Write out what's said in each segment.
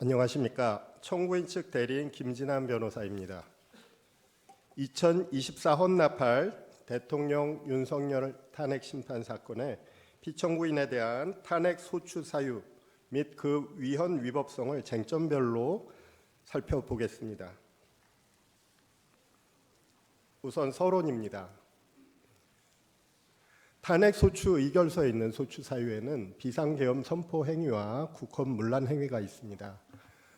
안녕하십니까. 청구인 측 대리인 김진환 변호사입니다. 2024 헌납할 대통령 윤석열 탄핵 심판 사건의 피청구인에 대한 탄핵 소추 사유 및 그 위헌 위법성을 쟁점별로 살펴보겠습니다. 우선 서론입니다. 탄핵 소추 의결서에 있는 소추 사유에는 비상계엄 선포 행위와 국헌 문란 행위가 있습니다.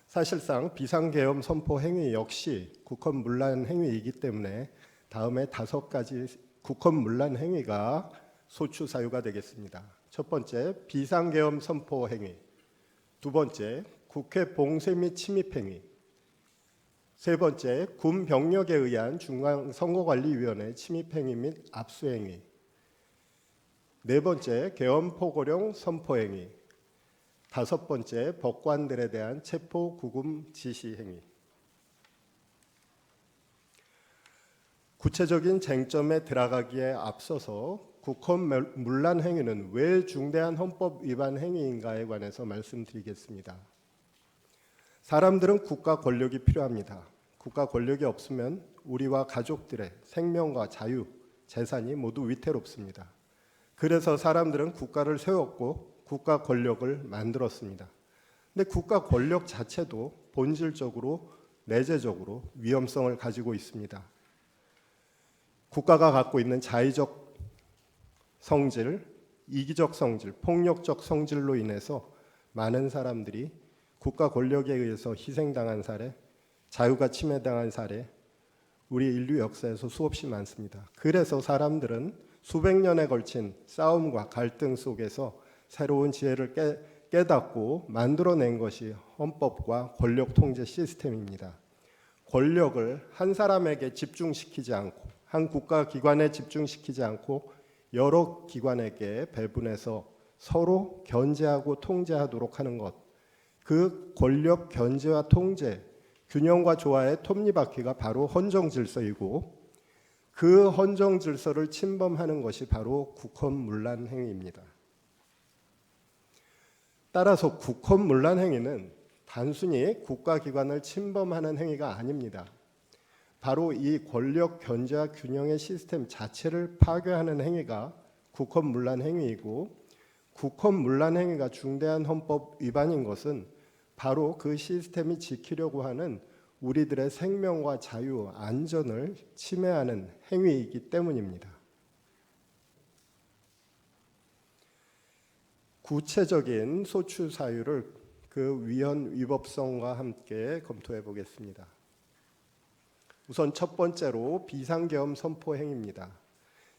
사실상 비상계엄 선포 행위 역시 국헌 문란 행위이기 때문에 다음에 5가지 국헌 문란 행위가 소추 사유가 되겠습니다. 첫 번째, 비상계엄 선포 행위. 두 번째, 국회 봉쇄 및 침입 행위. 세 번째, 군 병력에 의한 중앙선거관리위원회 침입 행위 및 압수 행위. 네 번째, 계엄 포고령 선포 행위. 다섯 번째, 법관들에 대한 체포 구금 지시 행위. 구체적인 쟁점에 들어가기에 앞서서 국헌 문란 행위는 왜 중대한 헌법 위반 행위인가에 관해서 말씀드리겠습니다. 사람들은 국가 권력이 필요합니다. 국가 권력이 없으면 우리와 가족들의 생명과 자유, 재산이 모두 위태롭습니다. 그래서 사람들은 국가를 세웠고 국가 권력을 만들었습니다. 근데 국가 권력 자체도 본질적으로 내재적으로 위험성을 가지고 있습니다. 국가가 갖고 있는 자의적 성질, 이기적 성질, 폭력적 성질로 인해서 많은 사람들이 국가 권력에 의해서 희생당한 사례, 자유가 침해당한 사례, 우리 인류 역사에서 수없이 많습니다. 그래서 사람들은 수백 년에 걸친 싸움과 갈등 속에서 새로운 지혜를 깨닫고 만들어낸 것이 헌법과 권력 통제 시스템입니다. 권력을 한 사람에게 집중시키지 않고 한 국가기관에 집중시키지 않고 여러 기관에게 배분해서 서로 견제하고 통제하도록 하는 것. 그 권력 견제와 통제, 균형과 조화의 톱니바퀴가 바로 헌정질서이고 그 헌정질서를 침범하는 것이 바로 국헌문란 행위입니다. 따라서 국헌문란 행위는 단순히 국가기관을 침범하는 행위가 아닙니다. 바로 이 권력 견제와 균형의 시스템 자체를 파괴하는 행위가 국헌문란 행위이고 국헌문란 행위가 중대한 헌법 위반인 것은 바로 그 시스템이 지키려고 하는 우리들의 생명과 자유, 안전을 침해하는 행위이기 때문입니다. 구체적인 소추 사유를 그 위헌 위법성과 함께 검토해 보겠습니다. 우선 첫 번째로 비상계엄 선포 행위입니다.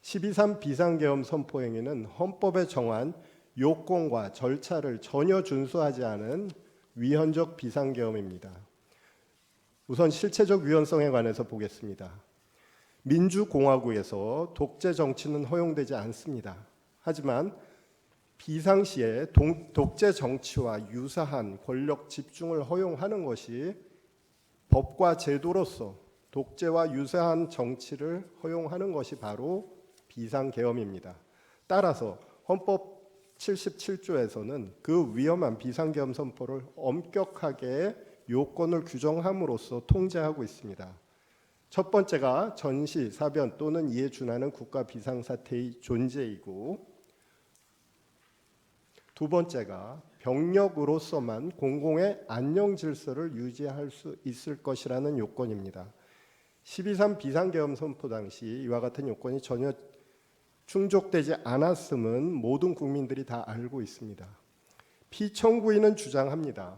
12.3 비상계엄 선포 행위는 헌법에 정한 요건과 절차를 전혀 준수하지 않은 위헌적 비상계엄입니다. 우선 실체적 위헌성에 관해서 보겠습니다. 민주공화국에서 독재 정치는 허용되지 않습니다. 하지만 비상시에 독재 정치와 유사한 권력 집중을 허용하는 것이 법과 제도로서 독재와 유사한 정치를 허용하는 것이 바로 비상계엄입니다. 따라서 헌법 77조에서는 그 위험한 비상계엄 선포를 엄격하게 요건을 규정함으로써 통제하고 있습니다. 첫 번째가 전시, 사변 또는 이에 준하는 국가 비상사태의 존재이고 두 번째가 병력으로서만 공공의 안녕 질서를 유지할 수 있을 것이라는 요건입니다. 12.3 비상계엄 선포 당시 이와 같은 요건이 전혀 충족되지 않았음은 모든 국민들이 다 알고 있습니다. 피청구인은 주장합니다.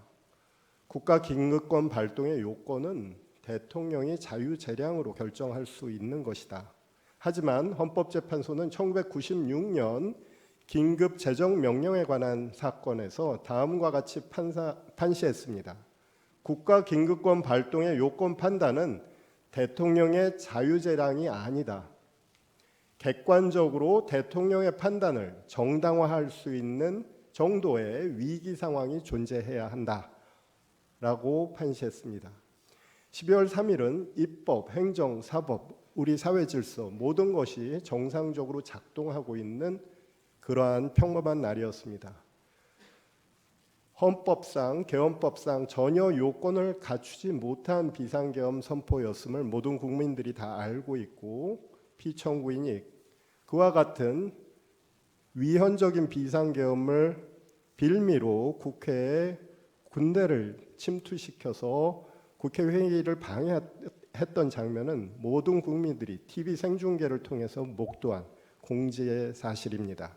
국가 긴급권 발동의 요건은 대통령이 자유재량으로 결정할 수 있는 것이다. 하지만 헌법재판소는 1996년 긴급 재정명령에 관한 사건에서 다음과 같이 판시했습니다. 국가 긴급권 발동의 요건 판단은 대통령의 자유재량이 아니다. 객관적으로 대통령의 판단을 정당화할 수 있는 정도의 위기 상황이 존재해야 한다라고 판시했습니다. 12월 3일은 입법, 행정, 사법, 우리 사회 질서 모든 것이 정상적으로 작동하고 있는 그러한 평범한 날이었습니다. 헌법상, 계엄법상 전혀 요건을 갖추지 못한 비상계엄 선포였음을 모든 국민들이 다 알고 있고, 피청구인이 그와 같은 위헌적인 비상계엄을 빌미로 국회에 군대를 침투시켜서 국회 회의를 방해했던 장면은 모든 국민들이 TV 생중계를 통해서 목도한 공지의 사실입니다.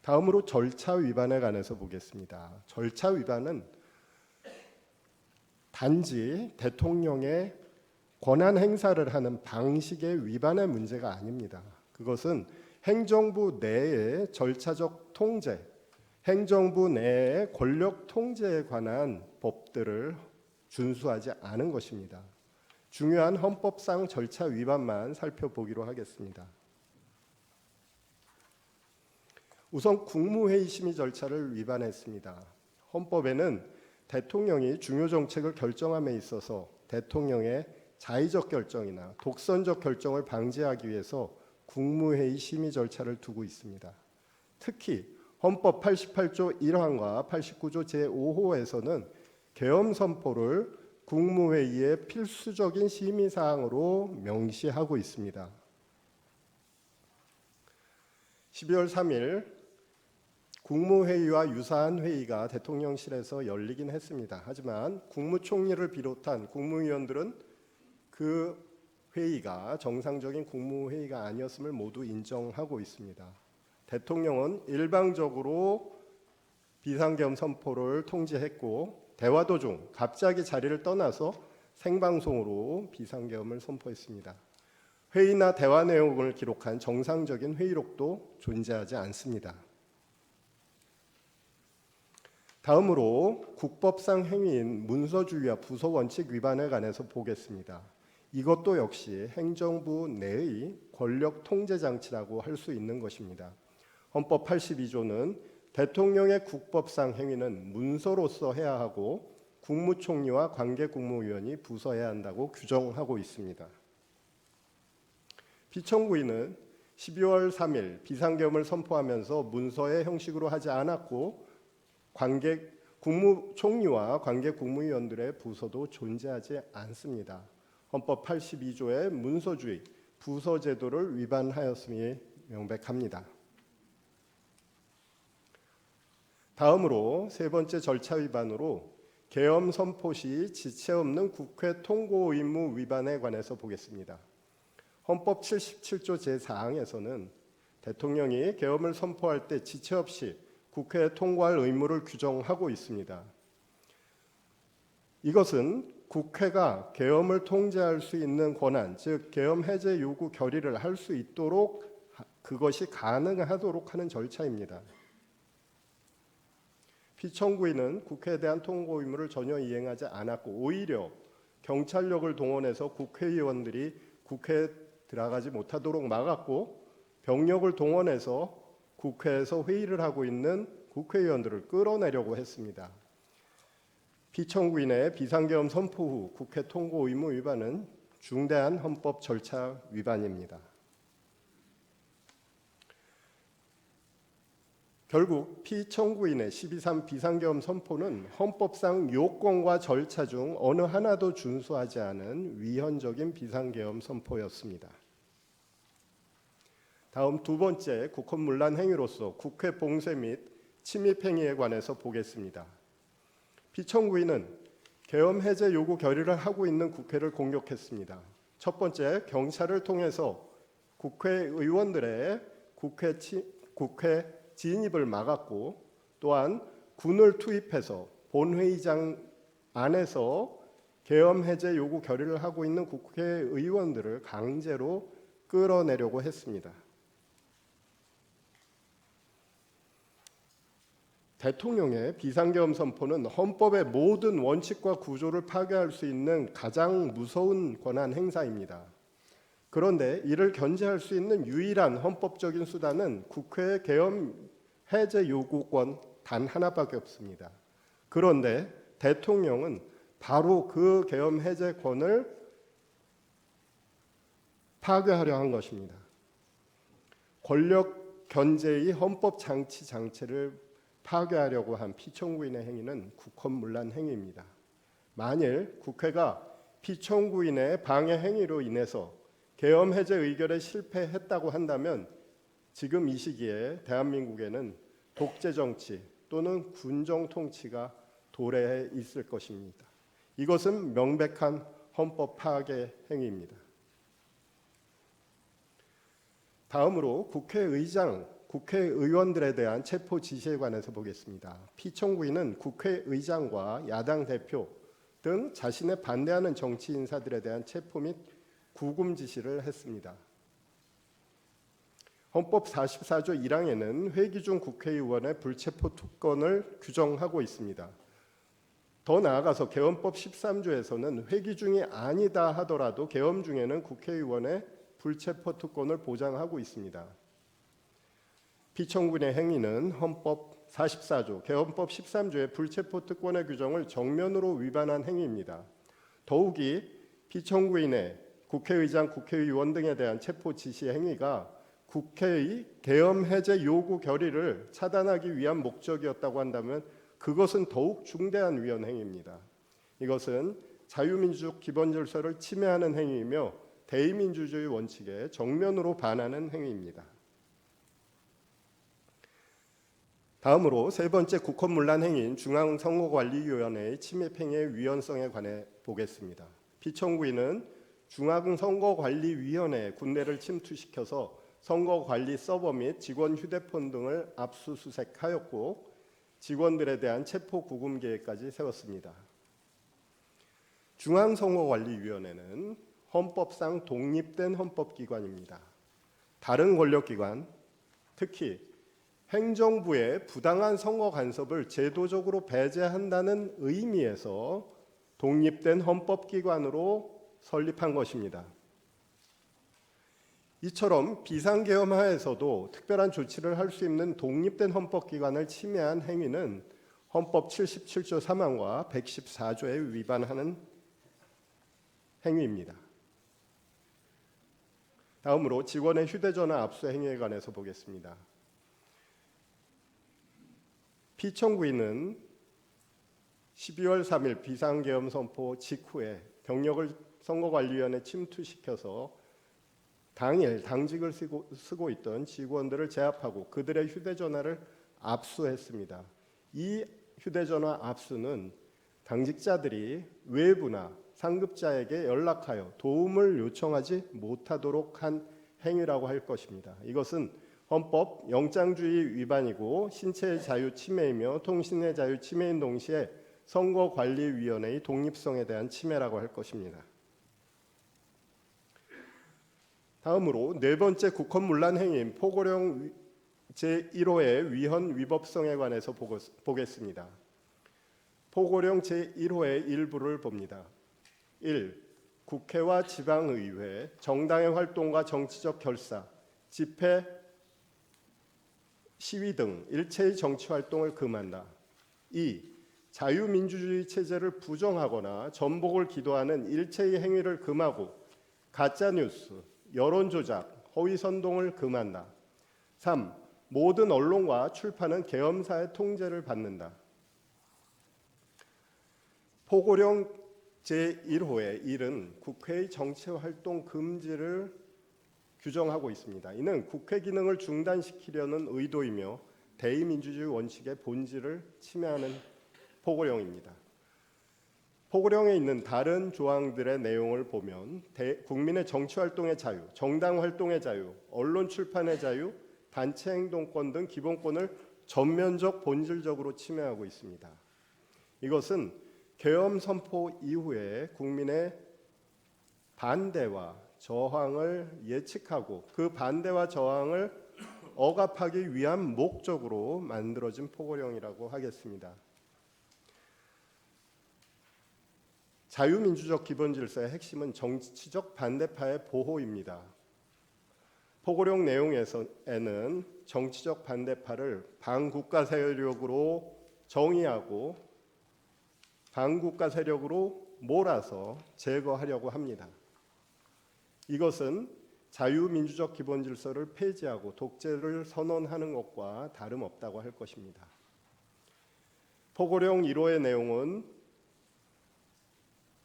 다음으로 절차 위반에 관해서 보겠습니다. 절차 위반은 단지 대통령의 권한 행사를 하는 방식의 위반의 문제가 아닙니다. 그것은 행정부 내의 절차적 통제, 행정부 내의 권력 통제에 관한 법들을 준수하지 않은 것입니다. 중요한 헌법상 절차 위반만 살펴보기로 하겠습니다. 우선 국무회의 심의 절차를 위반했습니다. 헌법에는 대통령이 중요 정책을 결정함에 있어서 대통령의 자의적 결정이나 독선적 결정을 방지하기 위해서 국무회의 심의 절차를 두고 있습니다. 특히 헌법 88조 1항과 89조 제5호에서는 계엄 선포를 국무회의의 필수적인 심의 사항으로 명시하고 있습니다. 12월 3일 국무회의와 유사한 회의가 대통령실에서 열리긴 했습니다. 하지만 국무총리를 비롯한 국무위원들은 그 회의가 정상적인 국무회의가 아니었음을 모두 인정하고 있습니다. 대통령은 일방적으로 비상계엄 선포를 통지했고, 대화 도중 갑자기 자리를 떠나서 생방송으로 비상계엄을 선포했습니다. 회의나 대화 내용을 기록한 정상적인 회의록도 존재하지 않습니다. 다음으로 국법상 행위인 문서주의와 부서원칙 위반에 관해서 보겠습니다. 이것도 역시 행정부 내의 권력 통제 장치라고 할 수 있는 것입니다. 헌법 82조는 대통령의 국법상 행위는 문서로서 해야 하고 국무총리와 관계국무위원이 부서해야 한다고 규정하고 있습니다. 피청구인은 12월 3일 비상계엄을 선포하면서 문서의 형식으로 하지 않았고, 국무총리와 관계국무위원들의 부서도 존재하지 않습니다. 헌법 82조의 문서주의, 부서제도를 위반하였음이 명백합니다. 다음으로 세 번째 절차 위반으로 계엄 선포 시 지체 없는 국회 통고 의무 위반에 관해서 보겠습니다. 헌법 77조 제4항에서는 대통령이 계엄을 선포할 때 지체 없이 국회에 통고할 의무를 규정하고 있습니다. 이것은 국회가 계엄을 통제할 수 있는 권한, 즉 계엄 해제 요구 결의를 할 수 있도록 그것이 가능하도록 하는 절차입니다. 피청구인은 국회에 대한 통고 의무를 전혀 이행하지 않았고, 오히려 경찰력을 동원해서 국회의원들이 국회에 들어가지 못하도록 막았고, 병력을 동원해서 국회에서 회의를 하고 있는 국회의원들을 끌어내려고 했습니다. 피청구인의 비상계엄 선포 후 국회 통고 의무 위반은 중대한 헌법 절차 위반입니다. 결국 피청구인의 12.3 비상계엄 선포는 헌법상 요건과 절차 중 어느 하나도 준수하지 않은 위헌적인 비상계엄 선포였습니다. 다음 두 번째 국헌문란 행위로서 국회 봉쇄 및 침입 행위에 관해서 보겠습니다. 피청구인은 계엄 해제 요구 결의를 하고 있는 국회를 공격했습니다. 첫 번째, 경찰을 통해서 국회의원들의 국회 진입을 막았고, 또한 군을 투입해서 본회의장 안에서 계엄 해제 요구 결의를 하고 있는 국회의원들을 강제로 끌어내려고 했습니다. 대통령의 비상계엄 선포는 헌법의 모든 원칙과 구조를 파괴할 수 있는 가장 무서운 권한 행사입니다. 그런데 이를 견제할 수 있는 유일한 헌법적인 수단은 국회의 계엄 해제 요구권 단 하나밖에 없습니다. 그런데 대통령은 바로 그 계엄 해제권을 파괴하려 한 것입니다. 권력 견제의 헌법 장치를 파괴하려고 한 피청구인의 행위는 국헌문란 행위입니다. 만일 국회가 피청구인의 방해 행위로 인해서 계엄 해제 의결에 실패했다고 한다면 지금 이 시기에 대한민국에는 독재 정치 또는 군정 통치가 도래해 있을 것입니다. 이것은 명백한 헌법 파괴 행위입니다. 다음으로 국회의원들에 대한 체포 지시에 관해서 보겠습니다. 피청구인은 국회의장과 야당 대표 등 자신에 반대하는 정치 인사들에 대한 체포 및 구금 지시를 했습니다. 헌법 44조 1항에는 회기 중 국회의원의 불체포 특권을 규정하고 있습니다. 더 나아가서 계엄법 13조에서는 회기 중이 아니다 하더라도 계엄 중에는 국회의원의 불체포 특권을 보장하고 있습니다. 피청구인의 행위는 헌법 44조, 계엄법 13조의 불체포 특권의 규정을 정면으로 위반한 행위입니다. 더욱이 피청구인의 국회의장, 국회의원 등에 대한 체포 지시 행위가 국회의 계엄 해제 요구 결의를 차단하기 위한 목적이었다고 한다면 그것은 더욱 중대한 위헌 행위입니다. 이것은 자유민주적 기본 질서를 침해하는 행위이며 대의민주주의 원칙에 정면으로 반하는 행위입니다. 다음으로 세 번째 국헌문란 행위인 중앙선거관리위원회의 침입 행위의 위헌성에 관해 보겠습니다. 피청구인은 중앙선거관리위원회의 군대를 침투시켜서 선거관리 서버 및 직원 휴대폰 등을 압수수색하였고 직원들에 대한 체포 구금 계획까지 세웠습니다. 중앙선거관리위원회는 헌법상 독립된 헌법기관입니다. 다른 권력기관, 특히 행정부의 부당한 선거 간섭을 제도적으로 배제한다는 의미에서 독립된 헌법기관으로 설립한 것입니다. 이처럼 비상계엄 하에서도 특별한 조치를 할 수 있는 독립된 헌법기관을 침해한 행위는 헌법 77조 3항과 114조에 위반하는 행위입니다. 다음으로 직원의 휴대전화 압수 행위에 관해서 보겠습니다. 피청구인은 12월 3일 비상계엄 선포 직후에 병력을 선거관리위원회에 침투시켜서 당일 당직을 쓰고 있던 직원들을 제압하고 그들의 휴대전화를 압수했습니다. 이 휴대전화 압수는 당직자들이 외부나 상급자에게 연락하여 도움을 요청하지 못하도록 한 행위라고 할 것입니다. 이것은 헌법 영장주의 위반이고 신체의 자유 침해이며 통신의 자유 침해인 동시에 선거관리위원회의 독립성에 대한 침해라고 할 것입니다. 다음으로 네 번째 국헌문란 행위인 포고령 제1호의 위헌 위법성에 관해서 보겠습니다. 포고령 제1호의 일부를 봅니다. 1. 국회와 지방의회, 정당의 활동과 정치적 결사, 집회, 시위 등 일체의 정치활동을 금한다. 2. 자유민주주의 체제를 부정하거나 전복을 기도하는 일체의 행위를 금하고 가짜뉴스, 여론조작, 허위선동을 금한다. 3. 모든 언론과 출판은 계엄사의 통제를 받는다. 포고령 제1호의 1은 국회의 정치활동 금지를 규정하고 있습니다. 이는 국회 기능을 중단시키려는 의도이며 대의민주주의 원칙의 본질을 침해하는 포고령입니다. 포고령에 있는 다른 조항들의 내용을 보면 국민의 정치활동의 자유, 정당활동의 자유, 언론 출판의 자유, 단체행동권 등 기본권을 전면적 본질적으로 침해하고 있습니다. 이것은 계엄 선포 이후에 국민의 반대와 저항을 예측하고 그 반대와 저항을 억압하기 위한 목적으로 만들어진 포고령이라고 하겠습니다. 자유민주적 기본질서의 핵심은 정치적 반대파의 보호입니다. 포고령 내용에는 정치적 반대파를 반국가 세력으로 정의하고 반국가 세력으로 몰아서 제거하려고 합니다. 이것은 자유민주적 기본질서를 폐지하고 독재를 선언하는 것과 다름없다고 할 것입니다. 포고령 1호의 내용은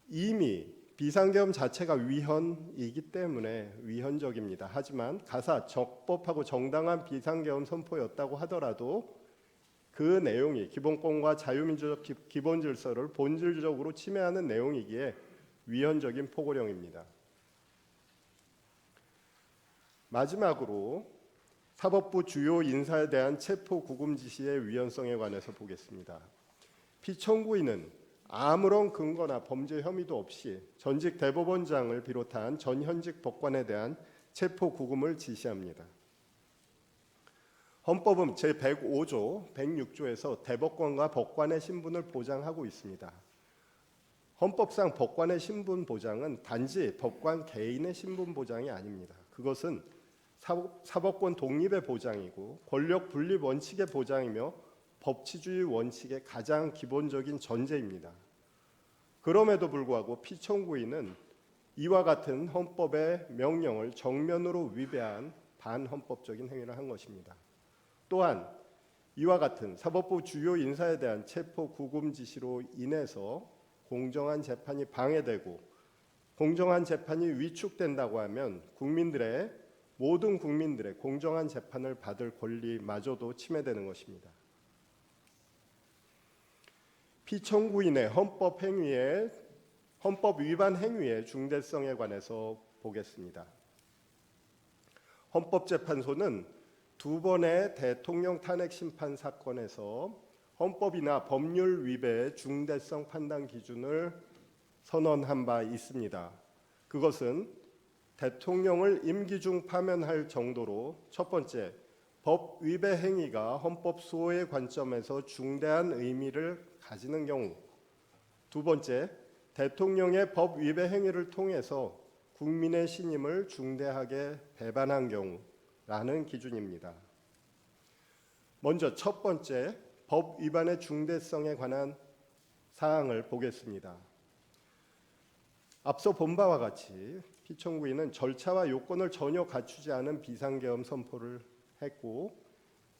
이미 비상계엄 자체가 위헌이기 때문에 위헌적입니다. 하지만 가사 적법하고 정당한 비상계엄 선포였다고 하더라도 그 내용이 기본권과 자유민주적 기본 질서를 본질적으로 침해하는 내용이기에 위헌적인 포고령입니다. 마지막으로 사법부 주요 인사에 대한 체포 구금 지시의 위헌성에 관해서 보겠습니다. 피청구인은 아무런 근거나 범죄 혐의도 없이 전직 대법원장을 비롯한 전 현직 법관에 대한 체포 구금을 지시합니다. 헌법은 제105조, 106조에서 대법관과 법관의 신분을 보장하고 있습니다. 헌법상 법관의 신분 보장은 단지 법관 개인의 신분 보장이 아닙니다. 그것은 사법권 독립의 보장이고 권력 분립 원칙의 보장이며 법치주의 원칙의 가장 기본적인 전제입니다. 그럼에도 불구하고 피청구인은 이와 같은 헌법의 명령을 정면으로 위배한 반헌법적인 행위를 한 것입니다. 또한 이와 같은 사법부 주요 인사에 대한 체포 구금 지시로 인해서 공정한 재판이 방해되고 공정한 재판이 위축된다고 하면 모든 국민들의 공정한 재판을 받을 권리마저도 침해되는 것입니다. 피청구인의 헌법 위반 행위의 중대성에 관해서 보겠습니다. 헌법재판소는 2번의 대통령 탄핵 심판 사건에서 헌법이나 법률 위배의 중대성 판단 기준을 선언한 바 있습니다. 그것은 대통령을 임기 중 파면할 정도로 첫 번째, 법 위배 행위가 헌법 수호의 관점에서 중대한 의미를 가지는 경우, 두 번째, 대통령의 법 위배 행위를 통해서 국민의 신임을 중대하게 배반한 경우라는 기준입니다. 먼저 첫 번째, 법 위반의 중대성에 관한 사항을 보겠습니다. 앞서 본 바와 같이 피청구인은 절차와 요건을 전혀 갖추지 않은 비상계엄 선포를 했고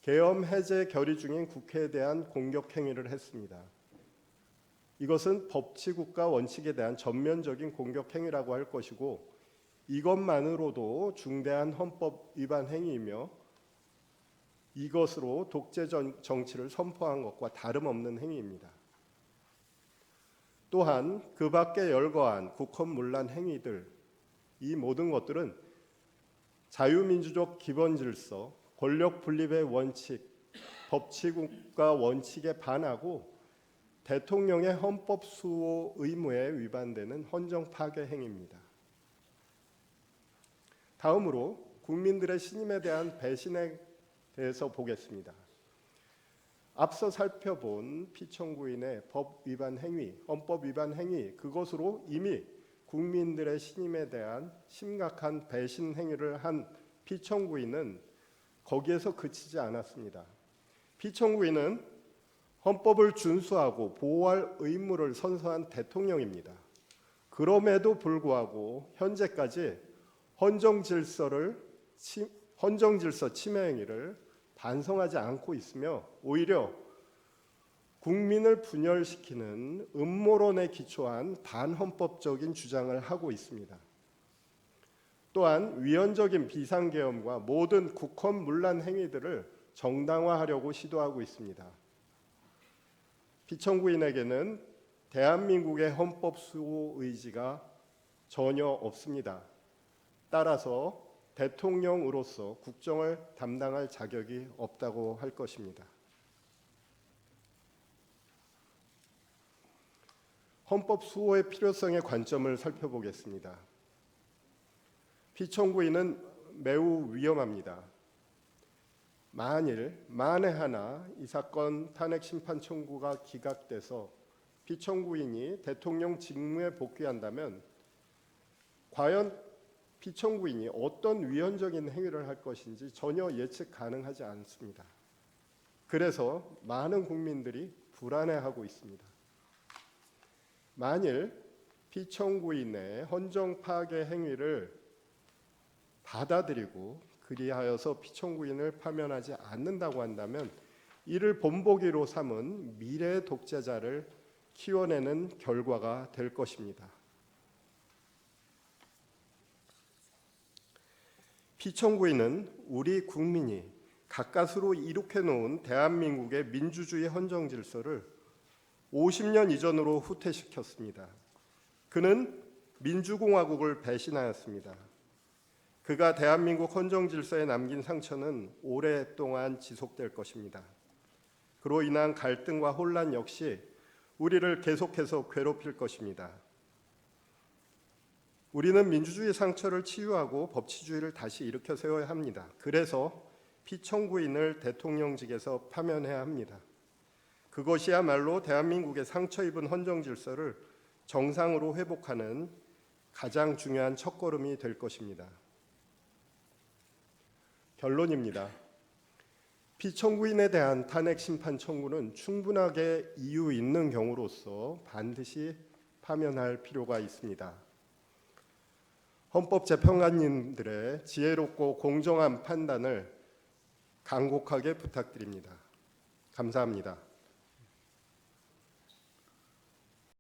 계엄 해제 결의 중인 국회에 대한 공격 행위를 했습니다. 이것은 법치국가 원칙에 대한 전면적인 공격 행위라고 할 것이고 이것만으로도 중대한 헌법 위반 행위이며 이것으로 독재 정치를 선포한 것과 다름없는 행위입니다. 또한 그 밖에 열거한 국헌문란 행위들, 이 모든 것들은 자유민주적 기본 질서, 권력 분립의 원칙, 법치국가 원칙에 반하고 대통령의 헌법 수호 의무에 위반되는 헌정 파괴 행위입니다. 다음으로 국민들의 신임에 대한 배신에 대해서 보겠습니다. 앞서 살펴본 피청구인의 법 위반 행위, 헌법 위반 행위, 그것으로 이미 국민들의 신임에 대한 심각한 배신 행위를 한 피청구인은 거기에서 그치지 않았습니다. 피청구인은 헌법을 준수하고 보호할 의무를 선서한 대통령입니다. 그럼에도 불구하고 현재까지 헌정질서 침해 행위를 반성하지 않고 있으며 오히려 국민을 분열시키는 음모론에 기초한 반헌법적인 주장을 하고 있습니다. 또한 위헌적인 비상계엄과 모든 국헌문란 행위들을 정당화하려고 시도하고 있습니다. 피청구인에게는 대한민국의 헌법 수호 의지가 전혀 없습니다. 따라서 대통령으로서 국정을 담당할 자격이 없다고 할 것입니다. 헌법 수호의 필요성의 관점을 살펴보겠습니다. 피청구인은 매우 위험합니다. 만에 하나 이 사건 탄핵 심판 청구가 기각돼서 피청구인이 대통령 직무에 복귀한다면 과연 피청구인이 어떤 위헌적인 행위를 할 것인지 전혀 예측 가능하지 않습니다. 그래서 많은 국민들이 불안해하고 있습니다. 만일 피청구인의 헌정 파괴 행위를 받아들이고 그리하여서 피청구인을 파면하지 않는다고 한다면 이를 본보기로 삼은 미래 독재자를 키워내는 결과가 될 것입니다. 피청구인은 우리 국민이 가까스로 이룩해 놓은 대한민국의 민주주의 헌정 질서를 50년 이전으로 후퇴시켰습니다. 그는 민주공화국을 배신하였습니다. 그가 대한민국 헌정 질서에 남긴 상처는 오랫동안 지속될 것입니다. 그로 인한 갈등과 혼란 역시 우리를 계속해서 괴롭힐 것입니다. 우리는 민주주의 상처를 치유하고 법치주의를 다시 일으켜 세워야 합니다. 그래서 피청구인을 대통령직에서 파면해야 합니다. 그것이야말로 대한민국의 상처 입은 헌정 질서를 정상으로 회복하는 가장 중요한 첫걸음이 될 것입니다. 결론입니다. 피청구인에 대한 탄핵 심판 청구는 충분하게 이유 있는 경우로서 반드시 파면할 필요가 있습니다. 헌법재판관님들의 지혜롭고 공정한 판단을 간곡하게 부탁드립니다. 감사합니다.